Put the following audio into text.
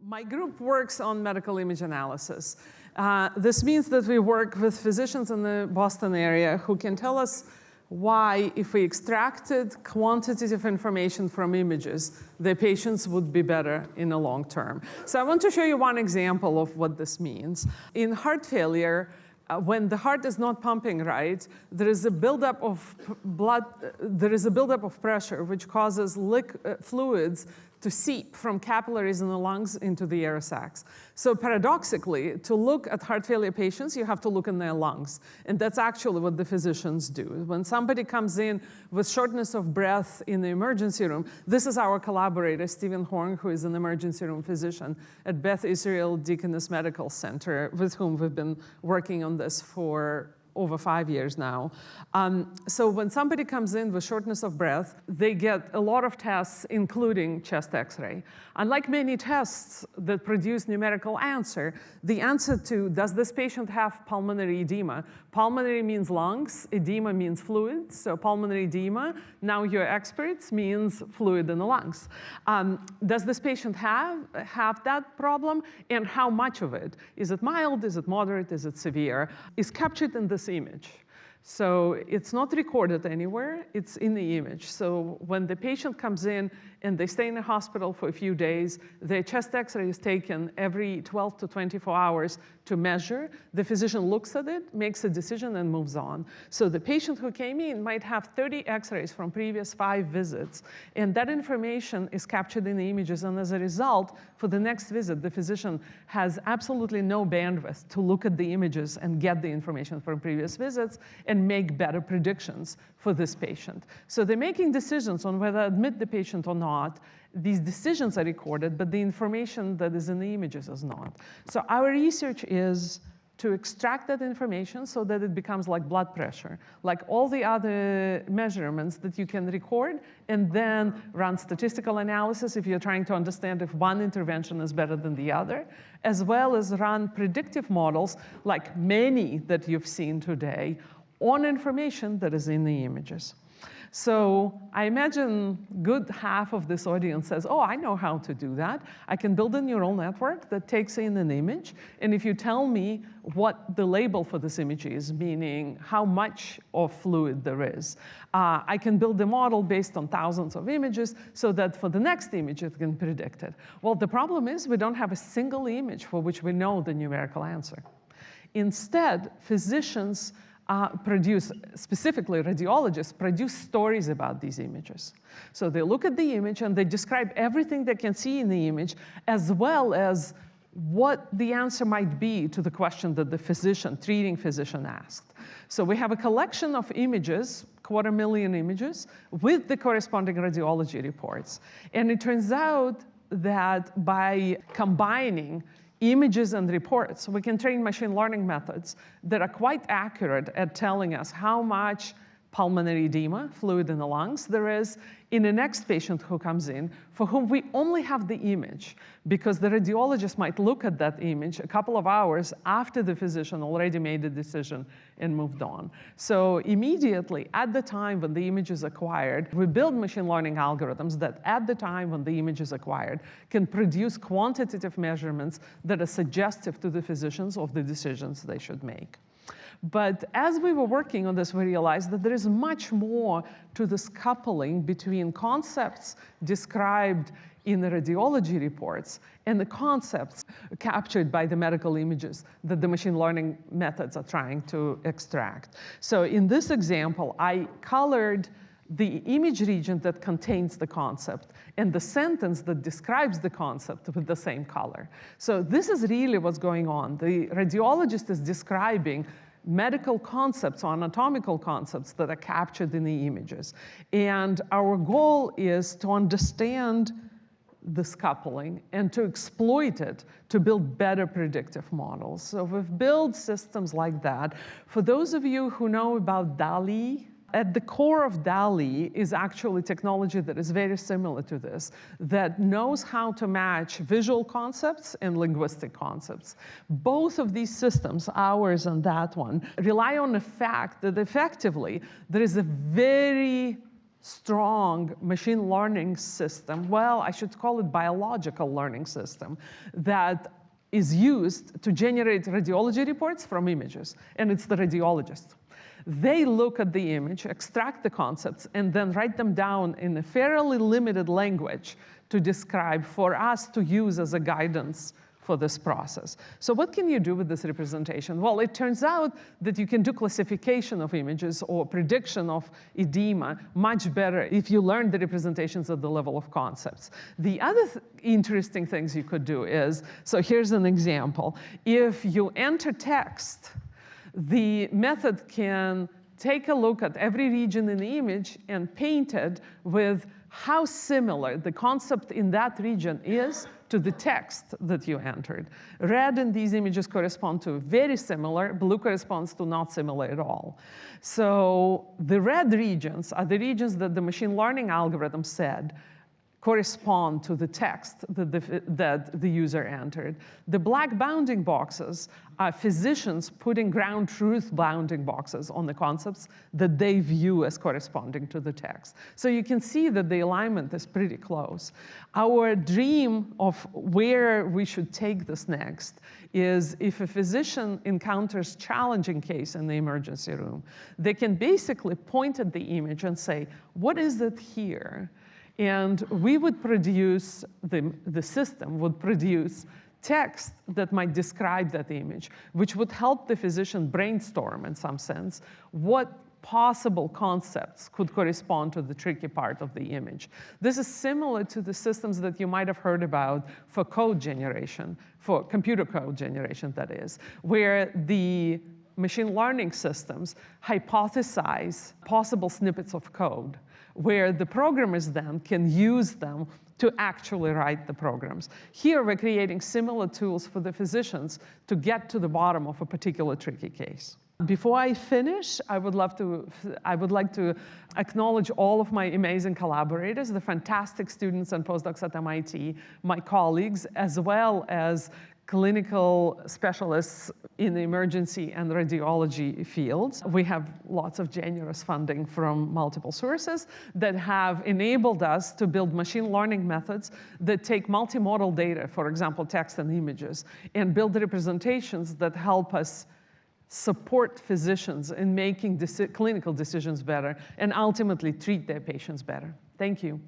My group works on medical image analysis. This means that we work with physicians in the Boston area who can tell us why, if we extracted quantitative information from images, the patients would be better in the long term. So I want to show you one example of what this means. In heart failure, when the heart is not pumping right, there is a buildup of pressure, which causes fluids to seep from capillaries in the lungs into the air sacs. So paradoxically, to look at heart failure patients, you have to look in their lungs. And that's actually what the physicians do. When somebody comes in with shortness of breath in the emergency room, this is our collaborator, Stephen Horn, who is an emergency room physician at Beth Israel Deaconess Medical Center, with whom we've been working on this for over 5 years now. So when somebody comes in with shortness of breath, they get a lot of tests, including chest X-ray. Unlike many tests that produce numerical answer, the answer to, does this patient have pulmonary edema? Pulmonary means lungs, edema means fluid. So pulmonary edema, now you're experts, means fluid in the lungs. Does this patient have that problem? And how much of it? Is it mild? Is it moderate? Is it severe? Is captured in this image. So it's not recorded anywhere, it's in the image. So when the patient comes in and they stay in the hospital for a few days, their chest X-ray is taken every 12 to 24 hours to measure. The physician looks at it, makes a decision, and moves on. So the patient who came in might have 30 X-rays from previous 5 visits, and that information is captured in the images, and as a result, for the next visit, the physician has absolutely no bandwidth to look at the images and get the information from previous visits and make better predictions for this patient. So they're making decisions on whether to admit the patient or not. These decisions are recorded, but the information that is in the images is not. So our research is to extract that information so that it becomes like blood pressure, like all the other measurements that you can record, and then run statistical analysis if you're trying to understand if one intervention is better than the other, as well as run predictive models, like many that you've seen today, on information that is in the images. So I imagine good half of this audience says, oh, I know how to do that. I can build a neural network that takes in an image, and if you tell me what the label for this image is, meaning how much of fluid there is, I can build a model based on thousands of images so that for the next image it can predict it. Well, the problem is we don't have a single image for which we know the numerical answer. Instead, physicians specifically radiologists, produce stories about these images. So they look at the image and they describe everything they can see in the image, as well as what the answer might be to the question that the treating physician asked. So we have a collection of images, 250,000 images, with the corresponding radiology reports. And it turns out that by combining images and reports, we can train machine learning methods that are quite accurate at telling us how much pulmonary edema, fluid in the lungs, there is in the next patient who comes in, for whom we only have the image, because the radiologist might look at that image a couple of hours after the physician already made a decision and moved on. So immediately, at the time when the image is acquired, we build machine learning algorithms that at the time when the image is acquired can produce quantitative measurements that are suggestive to the physicians of the decisions they should make. But as we were working on this, we realized that there is much more to this coupling between concepts described in the radiology reports and the concepts captured by the medical images that the machine learning methods are trying to extract. So in this example, I colored the image region that contains the concept and the sentence that describes the concept with the same color. So this is really what's going on. The radiologist is describing medical concepts or anatomical concepts that are captured in the images. And our goal is to understand this coupling and to exploit it to build better predictive models. So we've built systems like that. For those of you who know about DALL-E, at the core of DALL-E is actually technology that is very similar to this, that knows how to match visual concepts and linguistic concepts. Both of these systems, ours and that one, rely on the fact that effectively there is a very strong machine learning system, well, I should call it biological learning system, that is used to generate radiology reports from images, and it's the radiologist. They look at the image, extract the concepts, and then write them down in a fairly limited language to describe for us to use as a guidance for this process. So what can you do with this representation? Well, it turns out that you can do classification of images or prediction of edema much better if you learn the representations at the level of concepts. The other interesting things you could do is, so here's an example. If you enter text, the method can take a look at every region in the image and paint it with how similar the concept in that region is to the text that you entered. Red in these images correspond to very similar, blue corresponds to not similar at all. So the red regions are the regions that the machine learning algorithm said correspond to the text that the user entered. The black bounding boxes are physicians putting ground truth bounding boxes on the concepts that they view as corresponding to the text. So you can see that the alignment is pretty close. Our dream of where we should take this next is if a physician encounters challenging case in the emergency room, they can basically point at the image and say, what is it here? And we would produce, the system would produce text that might describe that image, which would help the physician brainstorm, in some sense, what possible concepts could correspond to the tricky part of the image. This is similar to the systems that you might have heard about for code generation, for computer code generation, that is, where the machine learning systems hypothesize possible snippets of code, where the programmers then can use them to actually write the programs. Here, we're creating similar tools for the physicians to get to the bottom of a particular tricky case. Before I finish, I would like to acknowledge all of my amazing collaborators, the fantastic students and postdocs at MIT, my colleagues, as well as clinical specialists in the emergency and radiology fields. We have lots of generous funding from multiple sources that have enabled us to build machine learning methods that take multimodal data, for example, text and images, and build representations that help us support physicians in making clinical decisions better and ultimately treat their patients better. Thank you.